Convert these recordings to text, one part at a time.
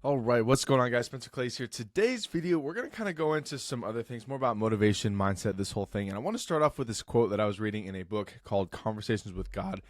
All right, what's going on, guys? Spencer Clays here. Today's video, we're going to kind of go into some other things, more about motivation, mindset, this whole thing. And I want to start off with this quote that I was reading in a book called Conversations with God.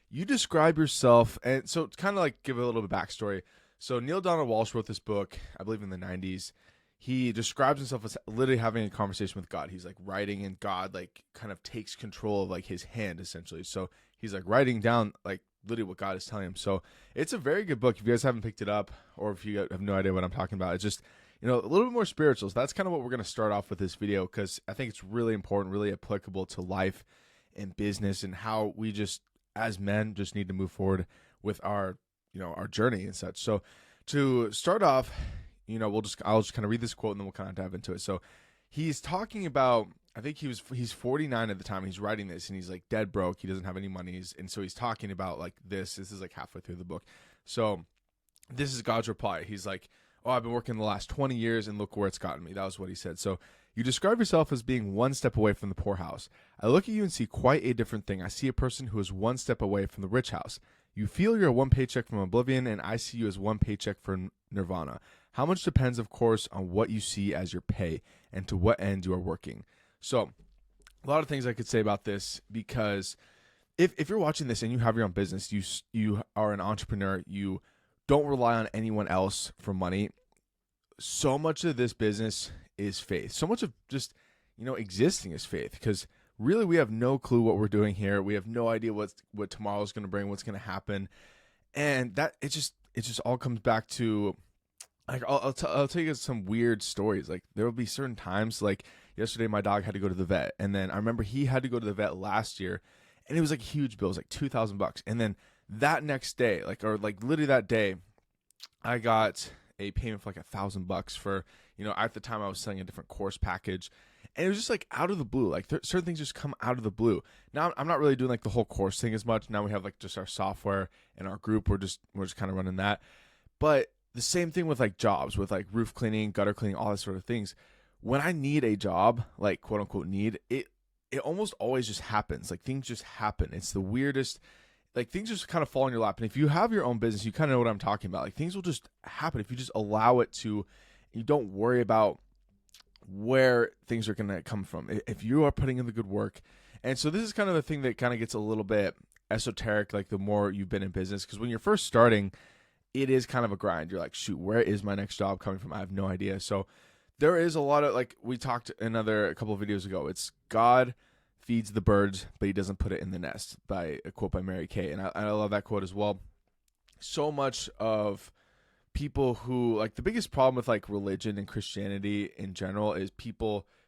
You describe yourself, and so to kind of like give a little bit of backstory. So Neil Donald Walsh wrote this book, I believe in the 90s. He describes himself as literally having a conversation with God. He's like writing, and God like kind of takes control of like his hand, essentially. So he's like writing down like literally what God is telling him. So it's a very good book. If you guys haven't picked it up, or if you have no idea what I'm talking about, it's just, a little bit more spiritual. So that's kind of what we're going to start off with this video, because I think it's really important, really applicable to life and business, and how we just, as men, just need to move forward with our, our journey and such. So to start off, I'll just kind of read this quote and then we'll kind of dive into it. So he's talking about, I think he's 49 at the time. He's writing this and he's like dead broke. He doesn't have any money. And so he's talking about like this is like halfway through the book. So this is God's reply. He's like, oh, I've been working the last 20 years and look where it's gotten me. That was what he said. So you describe yourself as being one step away from the poor house. I look at you and see quite a different thing. I see a person who is one step away from the rich house. You feel you're one paycheck from oblivion, and I see you as one paycheck from nirvana. How much depends, of course, on what you see as your pay and to what end you are working. So a lot of things I could say about this, because if you're watching this and you have your own business, you are an entrepreneur, you don't rely on anyone else for money. So much of this business is faith. So much of just, existing is faith, because really we have no clue what we're doing here. We have no idea what tomorrow's going to bring, what's going to happen. And that it just all comes back to, like, I'll tell you guys some weird stories. Like, there will be certain times, like yesterday my dog had to go to the vet, and then I remember he had to go to the vet last year, and it was like a huge bill. It was like $2,000. And then that next day, literally that day, I got a payment for like $1,000 for, at the time I was selling a different course package, and it was just like out of the blue. Like certain things just come out of the blue. Now I'm not really doing like the whole course thing as much. Now we have like just our software and our group. We're just kind of running that. But the same thing with like jobs, with like roof cleaning, gutter cleaning, all that sort of things. When I need a job, like quote unquote need, it almost always just happens. Like things just happen. It's the weirdest. Like things just kind of fall in your lap. And if you have your own business, you kind of know what I'm talking about. Like things will just happen if you just allow it to. You don't worry about where things are going to come from if you are putting in the good work. And so this is kind of the thing that kind of gets a little bit esoteric, like the more you've been in business, because when you're first starting, it is kind of a grind. You're like, shoot, where is my next job coming from? I have no idea. So there is a lot of, like we talked a couple of videos ago, it's God feeds the birds, but he doesn't put it in the nest, by a quote by Mary Kay. And I love that quote as well. So much of people who, like, the biggest problem with like religion and Christianity in general is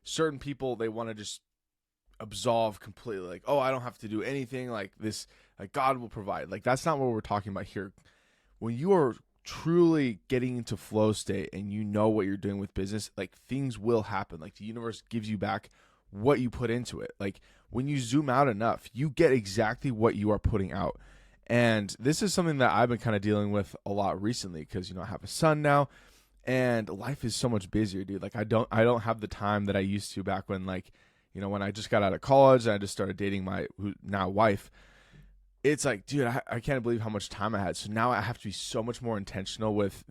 certain people, they want to just absolve completely, like, oh, I don't have to do anything, like this, like God will provide. Like that's not what we're talking about here. When you are truly getting into flow state and you know what you're doing with business, like things will happen. Like the universe gives you back what you put into it. Like when you zoom out enough, you get exactly what you are putting out. And this is something that I've been kind of dealing with a lot recently, because I have a son now, and life is so much busier, dude. Like I don't have the time that I used to back when, like, when I just got out of college and I just started dating my now wife. It's like, dude, I can't believe how much time I had. So now I have to be so much more intentional with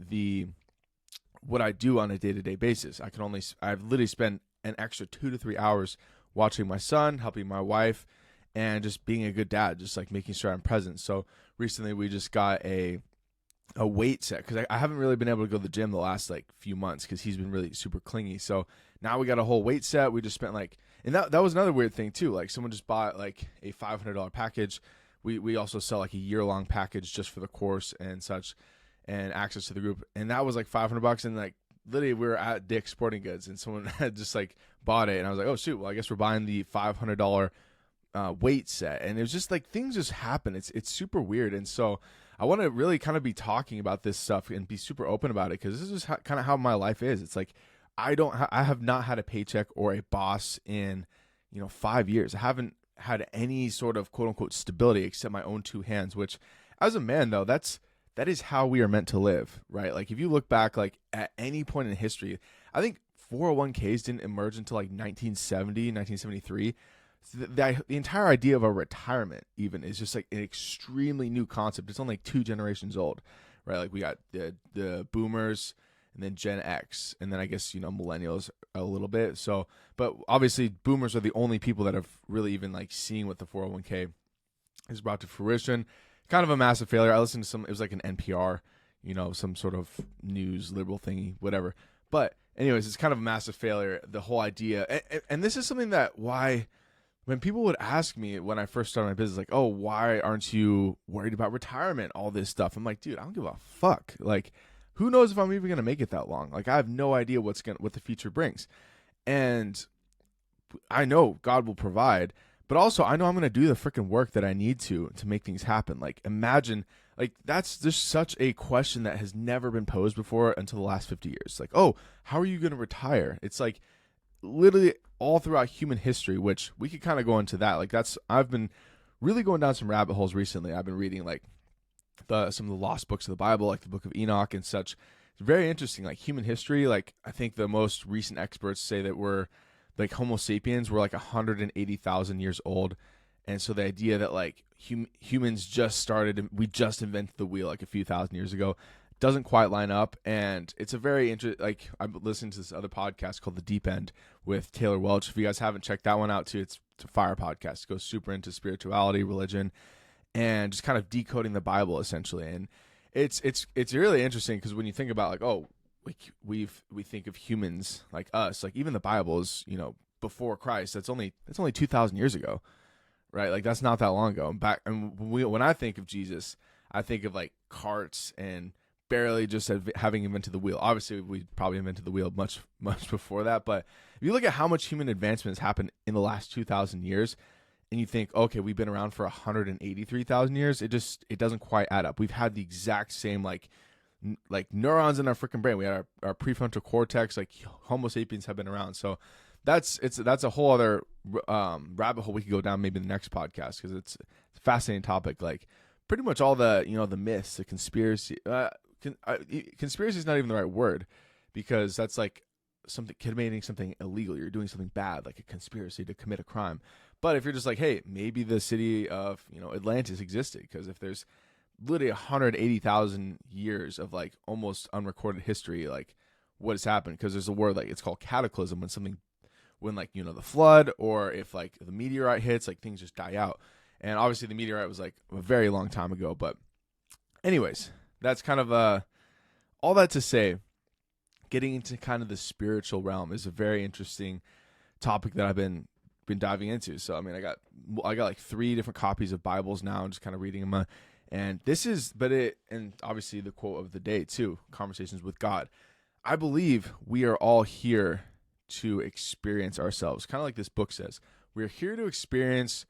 what I do on a day-to-day basis. I've literally spent an extra 2 to 3 hours watching my son, helping my wife, and just being a good dad, just like making sure I'm present. So recently we just got a weight set, because I haven't really been able to go to the gym the last like few months, because he's been really super clingy. So now we got a whole weight set. We just spent and that was another weird thing too. Like someone just bought like a $500 package. We also sell like a year-long package just for the course and such, and access to the group. And that was like $500. And like literally we were at Dick's Sporting Goods and someone had just like bought it. And I was like, oh shoot, well I guess we're buying the $500 weight set. And it was just like things just happen. It's super weird. And so I want to really kind of be talking about this stuff and be super open about it, because this is kind of how my life is. It's like I have not had a paycheck or a boss in 5 years. I haven't had any sort of quote unquote stability except my own two hands, which as a man though, that is how we are meant to live, right? Like if you look back, like at any point in history, I think 401ks didn't emerge until like 1970, 1973. The entire idea of a retirement even is just like an extremely new concept. It's only like 2 generations old, right? Like we got the boomers and then Gen X, and then I guess, millennials a little bit. So, but obviously boomers are the only people that have really even like seen what the 401k is brought to fruition. Kind of a massive failure. I listened to it was like an NPR, some sort of news liberal thingy, whatever. But anyways, it's kind of a massive failure, the whole idea. And this is something that when people would ask me when I first started my business, like, oh, why aren't you worried about retirement, all this stuff? I'm like, dude, I don't give a fuck. Like, who knows if I'm even going to make it that long? Like, I have no idea what the future brings. And I know God will provide, but also I know I'm going to do the freaking work that I need to make things happen. Like, imagine, like, that's just such a question that has never been posed before until the last 50 years. Like, oh, how are you going to retire? It's like literally all throughout human history, which we could kind of go into that. Like, I've been really going down some rabbit holes recently. I've been reading like some of the lost books of the Bible, like the Book of Enoch and such. It's very interesting, like human history. Like, I think the most recent experts say that we're like Homo sapiens were like 180,000 years old. And so the idea that like humans just started and we just invented the wheel like a few thousand years ago doesn't quite line up. And it's a very interesting, like, I'm listening to this other podcast called The Deep End with Taylor Welch. If you guys haven't checked that one out too, it's a fire podcast. It goes super into spirituality, religion, and just kind of decoding the Bible essentially. And it's really interesting because when you think about like, oh, we think of humans like us, like even the Bible is, before Christ. That's only 2,000 years ago, right? Like, that's not that long ago. And when I think of Jesus, I think of like carts and barely just having invented the wheel. Obviously, we probably invented the wheel much before that. But if you look at how much human advancement has happened in the last 2,000 years, and you think, okay, we've been around for 183,000 years, it doesn't quite add up. We've had the exact same like neurons in our freaking brain. We had our prefrontal cortex. Like, Homo sapiens have been around. So that's a whole other rabbit hole we could go down maybe in the next podcast, because it's a fascinating topic. Like, pretty much all the the myths, the conspiracy. Conspiracy is not even the right word, because that's like committing something illegal. You're doing something bad, like a conspiracy to commit a crime. But if you're just like, hey, maybe the city of Atlantis existed, because if there's literally 180,000 years of like almost unrecorded history, like what has happened? Because there's a word, like, it's called cataclysm, when like the flood, or if like the meteorite hits, like things just die out. And obviously the meteorite was like a very long time ago. But anyways, that's kind of all that to say, getting into kind of the spiritual realm is a very interesting topic that I've been diving into. So I mean, I got like 3 different copies of Bibles now, and just kind of reading them. And obviously the quote of the day too, Conversations with God. I believe we are all here to experience ourselves. Kind of like this book says, we're here to experience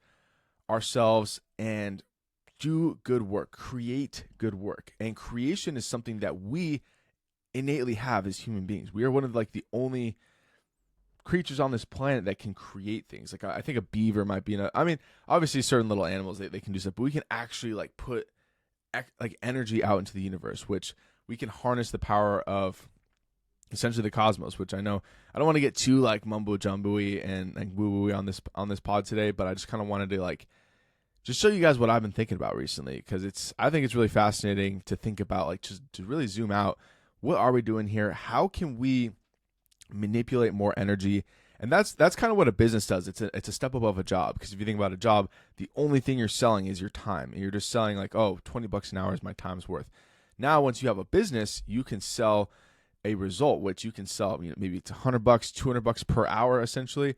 ourselves and do good work, create good work. And creation is something that we innately have as human beings. We are one of like the only creatures on this planet that can create things. Like, I think a beaver might be obviously certain little animals, they can do stuff, but we can actually like put like energy out into the universe, which we can harness the power of essentially the cosmos, which I know I don't want to get too like mumbo jumbo-y and like woo-woo on this pod today, but I just kind of wanted to like just show you guys what I've been thinking about recently, because I think it's really fascinating to think about, like, just to really zoom out. What are we doing here? How can we manipulate more energy? And that's kind of what a business does. It's a step above a job, because if you think about a job, the only thing you're selling is your time. And you're just selling like, oh, $20 an hour is my time's worth. Now, once you have a business, you can sell a result, which you can sell, maybe it's $100, $200 per hour, essentially.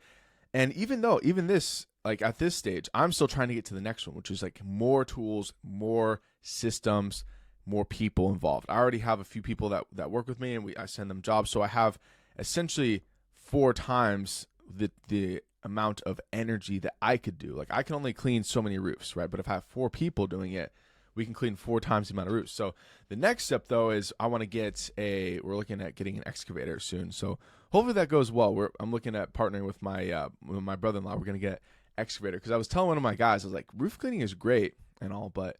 And even this, like at this stage, I'm still trying to get to the next one, which is like more tools, more systems, more people involved. I already have a few people that work with me, and I send them jobs. So I have essentially 4 times the amount of energy that I could do. Like, I can only clean so many roofs, right? But if I have 4 people doing it, we can clean 4 times the amount of roofs. So the next step, though, is I want to we're looking at getting an excavator soon. So hopefully that goes well. I'm looking at partnering with my brother-in-law. We're going to get excavator, because I was telling one of my guys, I was like, roof cleaning is great and all, but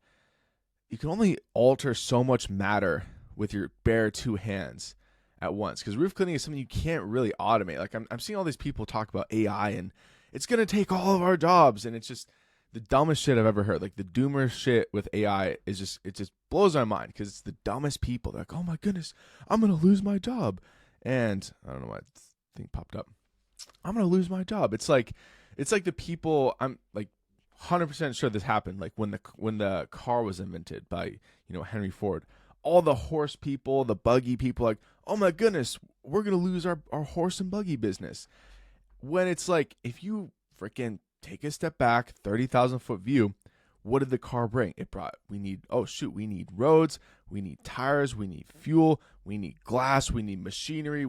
you can only alter so much matter with your bare 2 hands at once, because roof cleaning is something you can't really automate. Like, I'm seeing all these people talk about AI and it's going to take all of our jobs, and it's just, the dumbest shit I've ever heard. Like the doomer shit with AI is just, it just blows my mind because it's the dumbest people. They're like, oh my goodness, I'm gonna lose my job, and I don't know why this thing popped up. I'm gonna lose my job. It's like the people. I'm like 100% sure this happened. Like when the car was invented by Henry Ford, all the horse people, the buggy people, like, oh my goodness, we're gonna lose our horse and buggy business. When it's like, if you freaking take a step back, 30,000-foot view, what did the car bring? We need roads, we need tires, we need fuel, we need glass, we need machinery,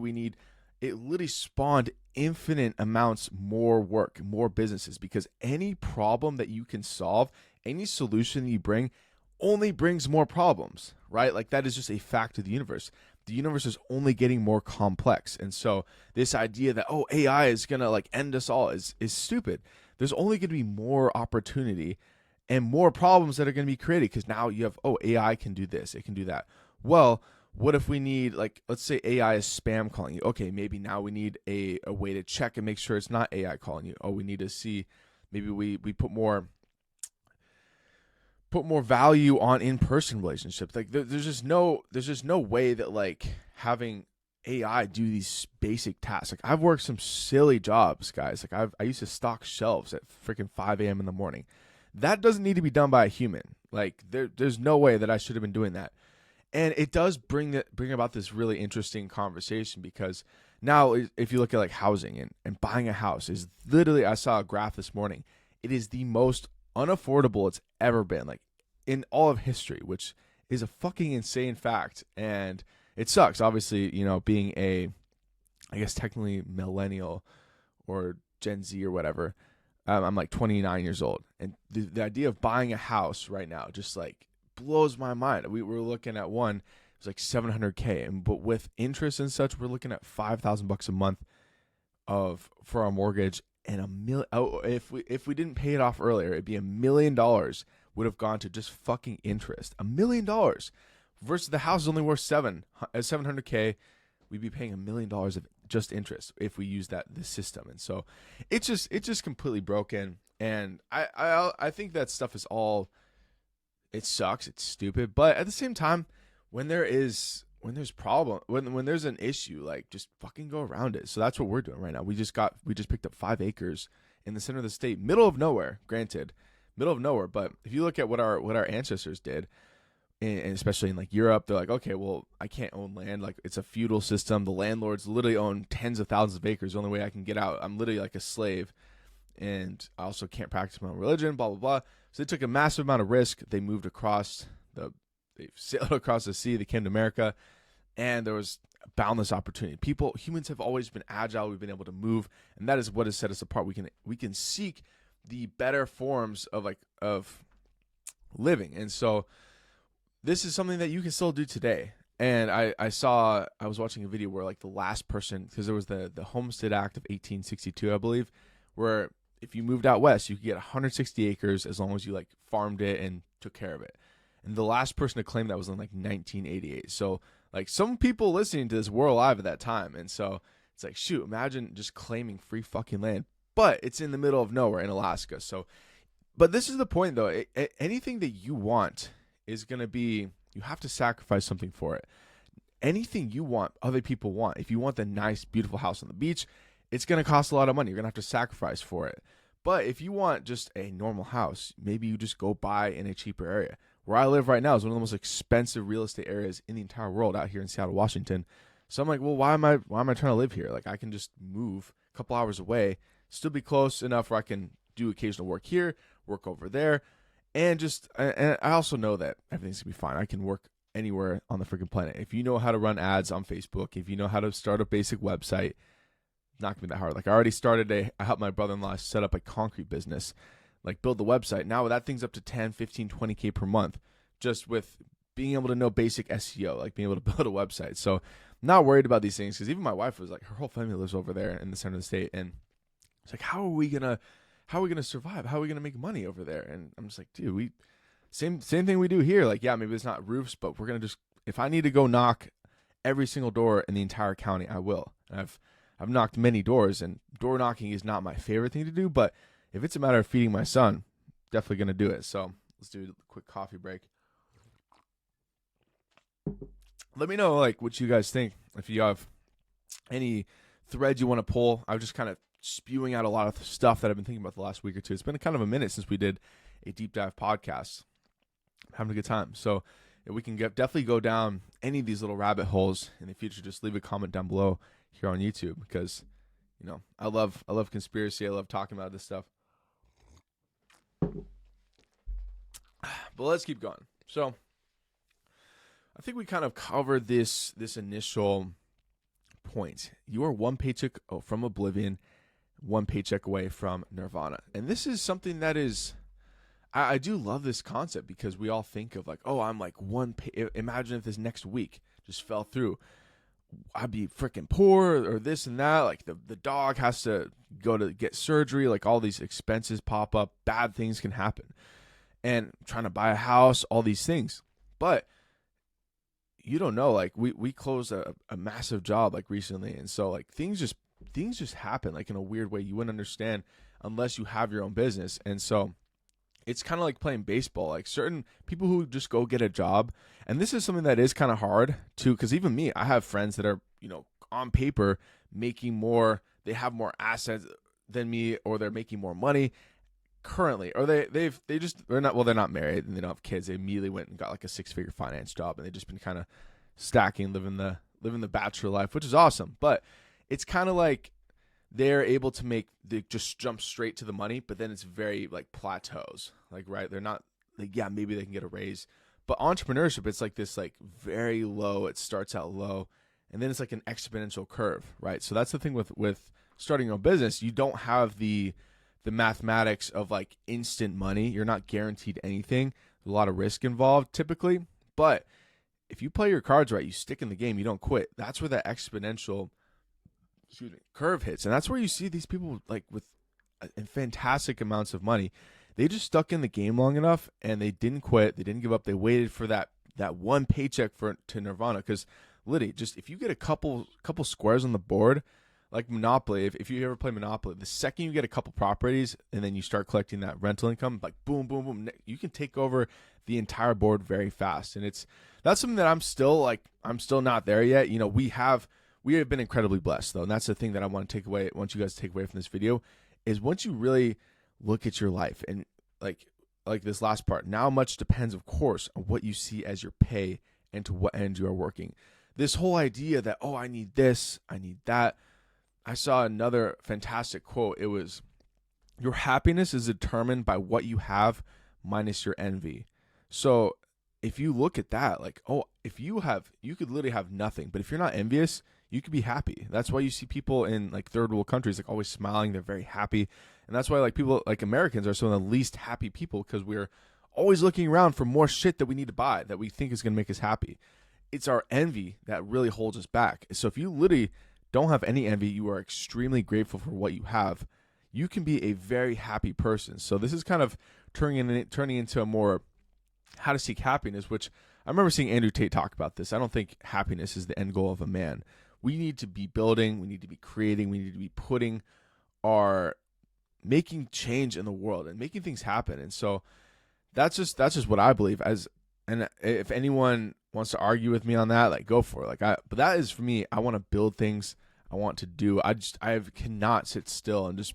it literally spawned infinite amounts more work, more businesses, because any problem that you can solve, any solution that you bring only brings more problems, right? Like that is just a fact of the universe. The universe is only getting more complex. And so this idea that, oh, AI is going to like end us all is stupid. There's only going to be more opportunity and more problems that are going to be created because now you have, oh, AI can do this, it can do that. Well, what if we need, like, let's say AI is spam calling you. Okay, maybe now we need a way to check and make sure it's not AI calling you. Oh, we need to see, maybe we put more value on in-person relationships. Like there's just no way that like having AI do these basic tasks. Like I've worked some silly jobs, guys. Like I used to stock shelves at freaking 5 a.m. in the morning. That doesn't need to be done by a human. Like there's no way that I should have been doing that. And it does bring about this really interesting conversation because now if you look at like housing and buying a house is literally, I saw a graph this morning. It is the most unaffordable it's ever been, like in all of history, which is a fucking insane fact. And it sucks, obviously, being I guess technically millennial or Gen Z or whatever. I'm like 29 years old. And the idea of buying a house right now just like blows my mind. We were looking at one, it was like $700K, but with interest and such, we're looking at $5,000 a month for our mortgage, and if we didn't pay it off earlier, it'd be $1 million would have gone to just fucking interest. $1 million versus the house is only worth $700K. We'd be paying $1 million of just interest if we use this system. And so it's just completely broken. And I think that stuff is all, it sucks, it's stupid, but at the same time, when there's an issue, like just fucking go around it. So that's what we're doing right now. We just picked up 5 acres in the center of the state, middle of nowhere, but if you look at what our ancestors did, and especially in like Europe, they're like, okay, well, I can't own land. Like it's a feudal system. The landlords literally own tens of thousands of acres. The only way I can get out, I'm literally like a slave, and I also can't practice my own religion, blah, blah, blah. So they took a massive amount of risk. They moved they sailed across the sea. They came to America, and there was boundless opportunity. Humans have always been agile. We've been able to move, and that is what has set us apart. We can seek the better forms of living. And so this is something that you can still do today. And I was watching a video where like the last person, because there was the Homestead Act of 1862, I believe, where if you moved out west, you could get 160 acres as long as you like farmed it and took care of it. And the last person to claim that was in like 1988. So like some people listening to this were alive at that time. And so it's like, shoot, imagine just claiming free fucking land, but it's in the middle of nowhere in Alaska. So, but this is the point though. Anything that you want is going to be, you have to sacrifice something for it. Anything you want, other people want. If you want the nice, beautiful house on the beach, it's going to cost a lot of money. You're going to have to sacrifice for it. But if you want just a normal house, maybe you just go buy in a cheaper area. Where I live right now is one of the most expensive real estate areas in the entire world out here in Seattle, Washington. So I'm like, well, why am I trying to live here? Like I can just move a couple hours away, still be close enough where I can do occasional work here, work over there. And I also know that everything's going to be fine. I can work anywhere on the freaking planet. If you know how to run ads on Facebook, if you know how to start a basic website, not going to be that hard. Like I already started I helped my brother-in-law set up a concrete business, like build the website. Now that thing's up to 10, 15, 20K per month, just with being able to know basic SEO, like being able to build a website. So I'm not worried about these things because even my wife was like, her whole family lives over there in the center of the state. And it's like, how are we going to survive? How are we going to make money over there? And I'm just like, dude, same thing we do here. Like, yeah, maybe it's not roofs, but we're going to just, if I need to go knock every single door in the entire county, I will. And I've knocked many doors, and door knocking is not my favorite thing to do, but if it's a matter of feeding my son, definitely going to do it. So let's do a quick coffee break. Let me know like what you guys think. If you have any threads you want to pull, I was just kind of spewing out a lot of stuff that I've been thinking about the last week or two. It's been kind of a minute since we did a deep dive podcast. I'm having a good time. So if we can definitely go down any of these little rabbit holes in the future, just leave a comment down below here on YouTube, because I love conspiracy. I love talking about this stuff. But let's keep going. So I think we kind of covered this initial point. You are one paycheck from oblivion, one paycheck away from nirvana. And this is something that is, I do love this concept, because we all think of like, oh, I'm like imagine if this next week just fell through. I'd be freaking poor, or this and that. Like the dog has to go to get surgery. Like all these expenses pop up. Bad things can happen. And trying to buy a house, all these things. But you don't know, like we closed a massive job like recently. And so like things just happen like in a weird way you wouldn't understand unless you have your own business. And so it's kind of like playing baseball. Like certain people who just go get a job, and this is something that is kind of hard too, because even me, I have friends that are, on paper making more, they have more assets than me, or they're making more money currently, or they're not married and they don't have kids. They immediately went and got like a 6-figure finance job, and they've just been kind of stacking, living the bachelor life, which is awesome. But it's kind of like they're able to they just jump straight to the money, but then it's very like plateaus. Like, right, they're not like, yeah, maybe they can get a raise, but entrepreneurship, it's like this like very low. It starts out low, and then it's like an exponential curve, right? So that's the thing with starting your own business. You don't have the mathematics of like instant money. You're not guaranteed anything. There's a lot of risk involved typically, but if you play your cards right, you stick in the game, you don't quit. That's where that exponential curve hits. And that's where you see these people like with fantastic amounts of money. They just stuck in the game long enough, and they didn't quit. They didn't give up. They waited for that one paycheck to nirvana. Because literally, just if you get a couple squares on the board, like Monopoly, if you ever play Monopoly, the second you get a couple properties and then you start collecting that rental income, like boom, boom, boom, you can take over the entire board very fast. And that's something that I'm still not there yet. We have been incredibly blessed though. And that's the thing that I want you guys to take away from this video, is once you really look at your life and like this last part, now much depends, of course, on what you see as your pay and to what end you are working. This whole idea that, oh, I need this, I need that. I saw another fantastic quote. It was, your happiness is determined by what you have minus your envy. So if you look at that, like, oh, you could literally have nothing, but if you're not envious, you could be happy. That's why you see people in like third world countries like always smiling. They're very happy. And that's why like people like Americans are some of the least happy people, because we're always looking around for more shit that we need to buy that we think is going to make us happy. It's our envy that really holds us back. So if you literally don't have any envy, you are extremely grateful for what you have, you can be a very happy person. So this is kind of turning into a more how to seek happiness, which I remember seeing Andrew Tate talk about this. I don't think happiness is the end goal of a man. We need to be building, we need to be creating, we need to be making change in the world and making things happen. And so that's just what I believe. And if anyone wants to argue with me on that, like, go for it. But that is for me. I want to build things. I want to do. I cannot sit still and just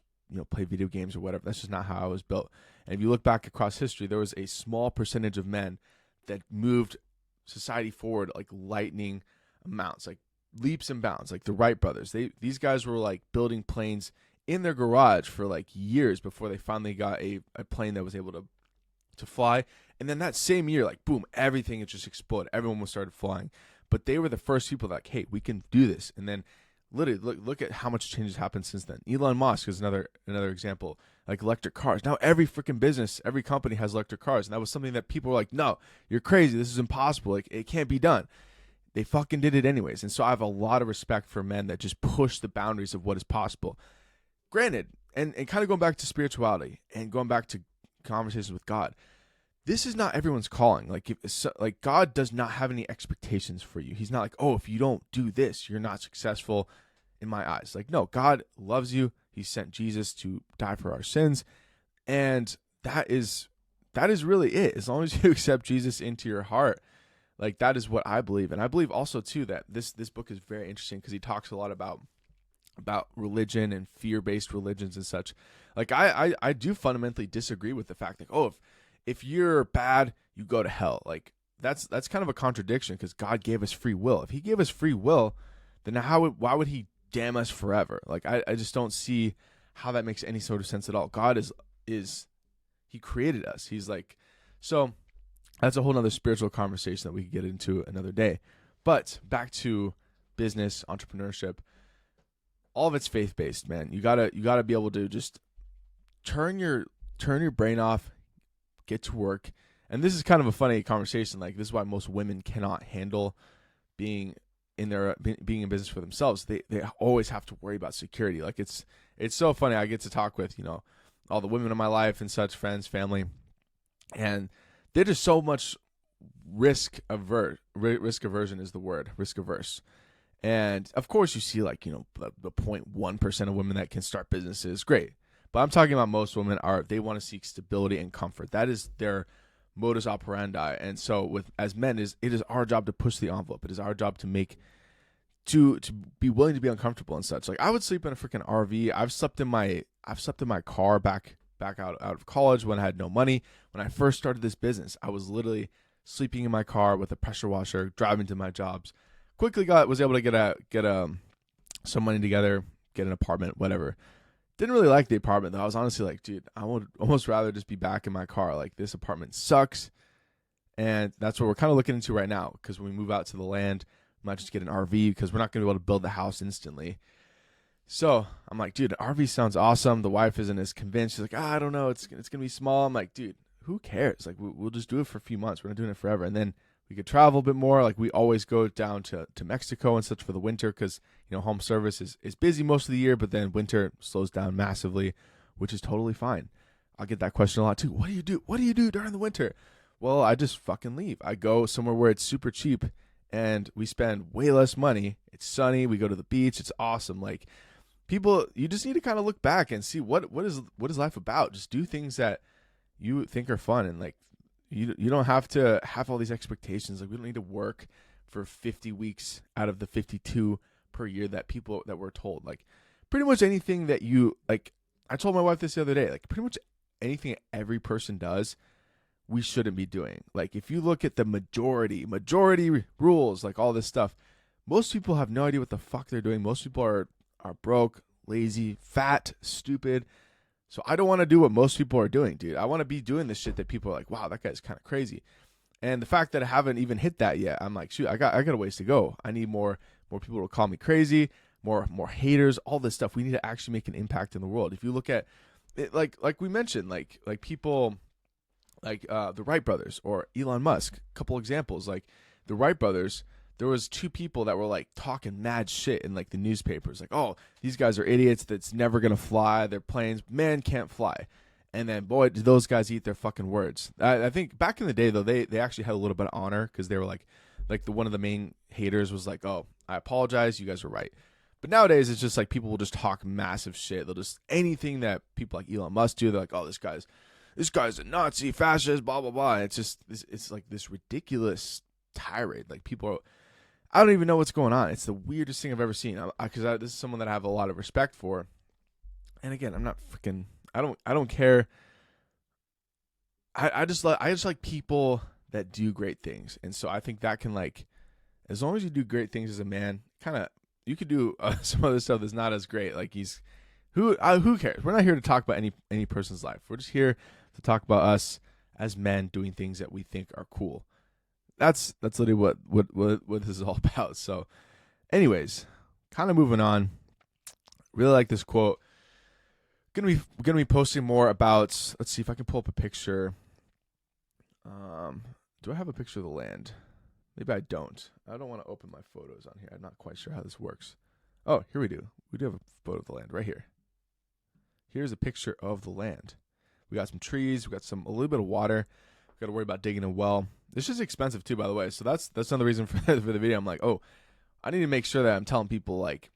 play video games or whatever. That's just not how I was built. And if you look back across history, there was a small percentage of men that moved society forward like lightning amounts, like leaps and bounds, like the Wright brothers. These guys were like building planes in their garage for like years before they finally got a plane that was able to fly. And then that same year, like boom, everything had just exploded. Everyone was started flying. But they were the first people like, hey, we can do this. And then literally look at how much change has happened since then. Elon Musk is another example. Like electric cars. Now every freaking business, every company has electric cars. And that was something that people were like, no, you're crazy. This is impossible. Like, it can't be done. They fucking did it anyways. And so I have a lot of respect for men that just push the boundaries of what is possible. Granted, and kind of going back to spirituality and going back to conversations with God, this is not everyone's calling. Like God does not have any expectations for you. He's not like, oh, if you don't do this, you're not successful in my eyes. Like, no, God loves you. He sent Jesus to die for our sins. And that is really it. As long as you accept Jesus into your heart, like that is what I believe. And I believe also too that this book is very interesting because he talks a lot about religion and fear-based religions and such. Like I do fundamentally disagree with the fact that, oh, if you're bad, you go to hell. Like that's kind of a contradiction because God gave us free will. If he gave us free will, then why would he damn us forever? Like I just don't see how that makes any sort of sense at all. God is he created us. He's like, so that's a whole nother spiritual conversation that we could get into another day. But back to business, entrepreneurship, all of it's faith-based, man. You gotta be able to just turn your brain off, get to work. And this is kind of a funny conversation. Like this is why most women cannot handle being in business for themselves. They always have to worry about security. Like it's so funny. I get to talk with, all the women in my life and such, friends, family, and they're just so much risk aversion is the word, risk averse. And of course you see like, the 0.1% of women that can start businesses. Great. But I'm talking about most women they want to seek stability and comfort. That is their modus operandi. And so as men, it is our job to push the envelope. It is our job to be willing to be uncomfortable and such. Like I would sleep in a freaking RV. I've slept in my car back out of college when I had no money. When I first started this business, I was literally sleeping in my car with a pressure washer, driving to my jobs. Quickly was able to get some money together, get an apartment, whatever. Didn't really like the apartment though. I was honestly like, dude, I would almost rather just be back in my car. Like this apartment sucks. And that's what we're kind of looking into right now. Because when we move out to the land, we might just get an RV because we're not going to be able to build the house instantly. So I'm like, dude, an RV sounds awesome. The wife isn't as convinced. She's like, I don't know. It's going to be small. I'm like, dude, who cares? Like we'll just do it for a few months. We're not doing it forever. And then we could travel a bit more. Like we always go down to Mexico and such for the winter because, home service is busy most of the year, but then winter slows down massively, which is totally fine. I'll get that question a lot too. What do you do? What do you do during the winter? Well, I just fucking leave. I go somewhere where it's super cheap and we spend way less money. It's sunny. We go to the beach. It's awesome. Like people, you just need to kind of look back and see what is life about. Just do things that you think are fun and like, you don't have to have all these expectations. Like we don't need to work for 50 weeks out of the 52 per year that we're told. Like pretty much anything that you like. I told my wife this the other day. Like pretty much anything every person does, we shouldn't be doing. Like if you look at the majority rules, like all this stuff, most people have no idea what the fuck they're doing. Most people are broke, lazy, fat, stupid. So I don't want to do what most people are doing, dude. I want to be doing this shit that people are like, wow, that guy's kind of crazy. And the fact that I haven't even hit that yet, I'm like, shoot, I got a ways to go. I need more people to call me crazy, more haters, all this stuff. We need to actually make an impact in the world. If you look at it, like we mentioned, like people like the Wright brothers or Elon Musk, a couple examples, like the Wright brothers. There was two people that were like talking mad shit in like the newspapers. Like, oh, these guys are idiots. That's never going to fly. Their planes, man, can't fly. And then, boy, did those guys eat their fucking words. I think back in the day, though, they actually had a little bit of honor because they were like one of the main haters was like, oh, I apologize. You guys were right. But nowadays, it's just like people will just talk massive shit. They'll just anything that people like Elon Musk do. They're like, oh, this guy's a Nazi, fascist, blah, blah, blah. It's just, it's like this ridiculous tirade. Like people are, I don't even know what's going on. It's the weirdest thing I've ever seen. Because this is someone that I have a lot of respect for. And again, I'm not freaking. I don't care. I just like people that do great things, and so I think that can like, as long as you do great things as a man, kind of you could do some other stuff that's not as great. Like who cares? We're not here to talk about any person's life. We're just here to talk about us as men doing things that we think are cool. That's literally what this is all about. So, anyways, kind of moving on. Really like this quote. Gonna be posting more about. Let's see if I can pull up a picture. Do I have a picture of the land? Maybe I don't. I don't want to open my photos on here. I'm not quite sure how this works. Oh, here we do. We do have a photo of the land right here. Here's a picture of the land. We got some trees. We got a little bit of water. We got to worry about digging a well. This is expensive too, by the way. So that's another reason for the video. I'm like, oh, I need to make sure that I'm telling people like,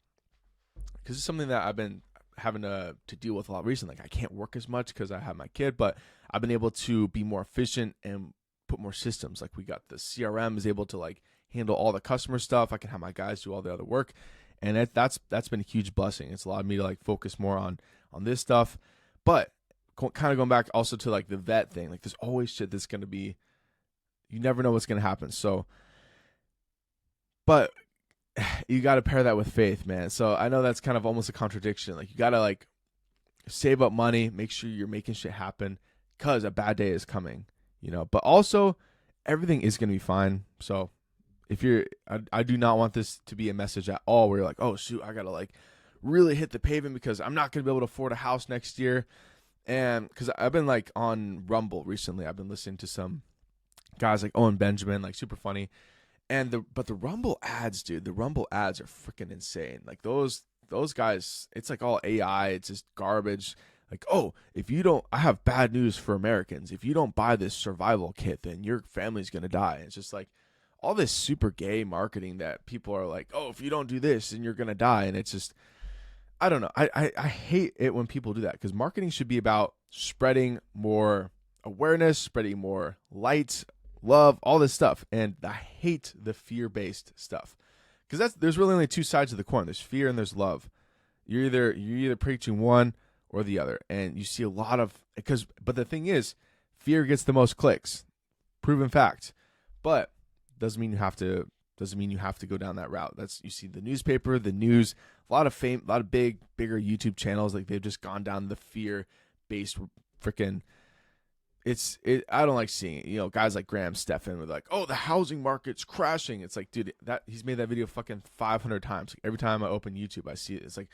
because it's something that I've been having to deal with a lot recently. Like I can't work as much because I have my kid, but I've been able to be more efficient and put more systems. Like we got the CRM is able to like handle all the customer stuff. I can have my guys do all the other work, and that's been a huge blessing. It's allowed me to like focus more on this stuff. But kind of going back also to like the vet thing, like there's always shit that's going to be, you never know what's going to happen. So, but you got to pair that with faith, man. So I know that's kind of almost a contradiction. Like you got to like save up money, make sure you're making shit happen because a bad day is coming, you know, but also everything is going to be fine. So if I do not want this to be a message at all where you're like, oh shoot, I got to like really hit the pavement because I'm not going to be able to afford a house next year. And because I've been like on Rumble recently, I've been listening to some guys like Owen Benjamin, like super funny. And the Rumble ads, dude, the Rumble ads are freaking insane. Like those guys, it's like all AI. It's just garbage. Like, oh, I have bad news for Americans. If you don't buy this survival kit, then your family's going to die. It's just like all this super gay marketing that people are like, oh, if you don't do this, then you're going to die. And it's just, I don't know. I hate it when people do that because marketing should be about spreading more awareness, spreading more light, love, all this stuff. And I hate the fear-based stuff because there's really only two sides of the coin. There's fear and there's love. You're either preaching one or the other. And you see a lot of, but the thing is, fear gets the most clicks. Proven fact. But doesn't mean you have to go down that route. You see the newspaper, the news, a lot of bigger YouTube channels, like they've just gone down the fear-based freaking. I don't like seeing it. You know, guys like Graham Stephan with like, oh, the housing market's crashing. It's like, dude, he's made that video fucking 500 times. Like, every time I open YouTube, I see it. It's like,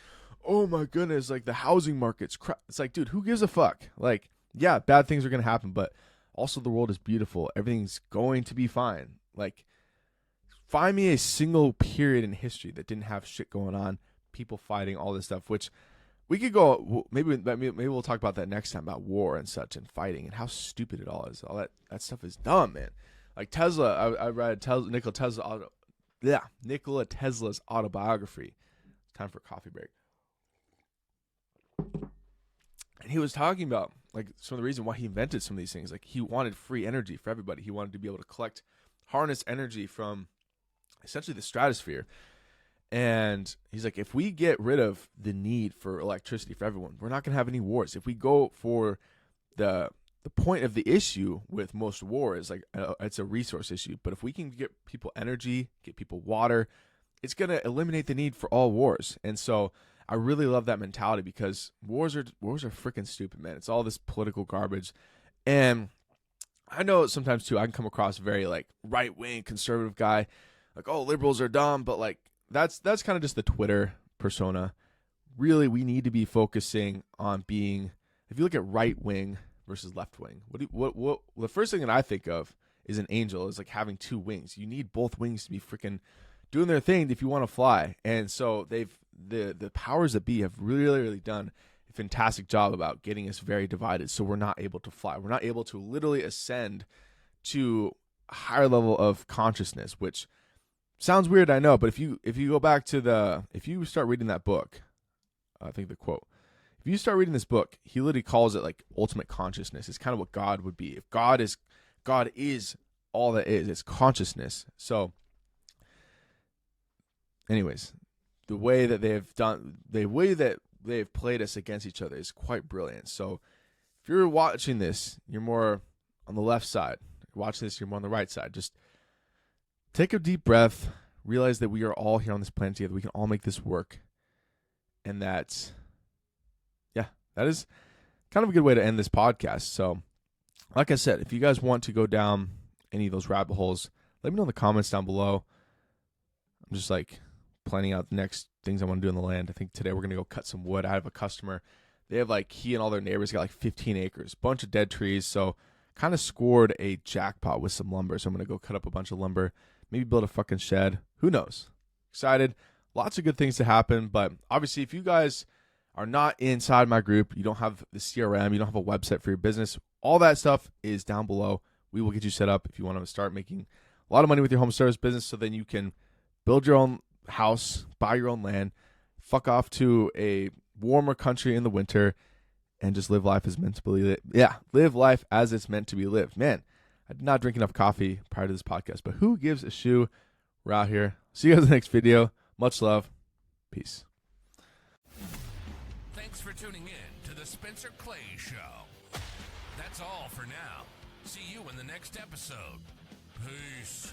oh my goodness, like the housing market's It's like, dude, who gives a fuck? Like, yeah, bad things are gonna happen, but also the world is beautiful. Everything's going to be fine. Like, find me a single period in history that didn't have shit going on, people fighting, all this stuff, which we could go, maybe we'll talk about that next time, about war and such and fighting and how stupid it all is. All that stuff is dumb, man. Like Tesla, I read Nikola Tesla's autobiography. Time for a coffee break. And he was talking about like some of the reason why he invented some of these things. Like he wanted free energy for everybody. He wanted to be able to harness energy from essentially the stratosphere. And he's like, if we get rid of the need for electricity for everyone, we're not going to have any wars. If we go for the point of the issue with most war is like, it's a resource issue. But if we can get people energy, get people water, it's going to eliminate the need for all wars. And so I really love that mentality because wars are freaking stupid, man. It's all this political garbage. And I know sometimes too, I can come across very like right-wing conservative guy, like, oh, liberals are dumb, but like, that's kind of just the Twitter persona. Really, we need to be focusing on being, if you look at right wing versus left wing, what the first thing that I think of is an angel is like having two wings. You need both wings to be freaking doing their thing if you want to fly. And so the powers that be have really done a fantastic job about getting us very divided. So we're not able to fly. We're not able to literally ascend to a higher level of consciousness, which sounds weird, I know, but if you go back to if you start reading that book, I think the quote, if you start reading this book, he literally calls it like ultimate consciousness. It's kind of what God would be. If God is all that is, it's consciousness. So anyways, the way that they've played us against each other is quite brilliant. So if you're watching this, you're more on the left side. If you're watching this, you're more on the right side. Just take a deep breath, realize that we are all here on this planet together. We can all make this work. And that is kind of a good way to end this podcast. So, like I said, if you guys want to go down any of those rabbit holes, let me know in the comments down below. I'm just like planning out the next things I want to do in the land. I think today we're going to go cut some wood. I have a customer. They have he and all their neighbors got like 15 acres, bunch of dead trees. So kind of scored a jackpot with some lumber. So I'm going to go cut up a bunch of lumber. Maybe build a fucking shed. Who knows? Excited. Lots of good things to happen. But obviously, if you guys are not inside my group, you don't have the CRM, you don't have a website for your business, all that stuff is down below. We will get you set up if you want to start making a lot of money with your home service business so then you can build your own house, buy your own land, fuck off to a warmer country in the winter and just live life as meant to be lived. Yeah, live life as it's meant to be lived. Man, I did not drink enough coffee prior to this podcast, but who gives a shoe? We're out here. See you guys in the next video. Much love. Peace. Thanks for tuning in to the Spencer Clay Show. That's all for now. See you in the next episode. Peace.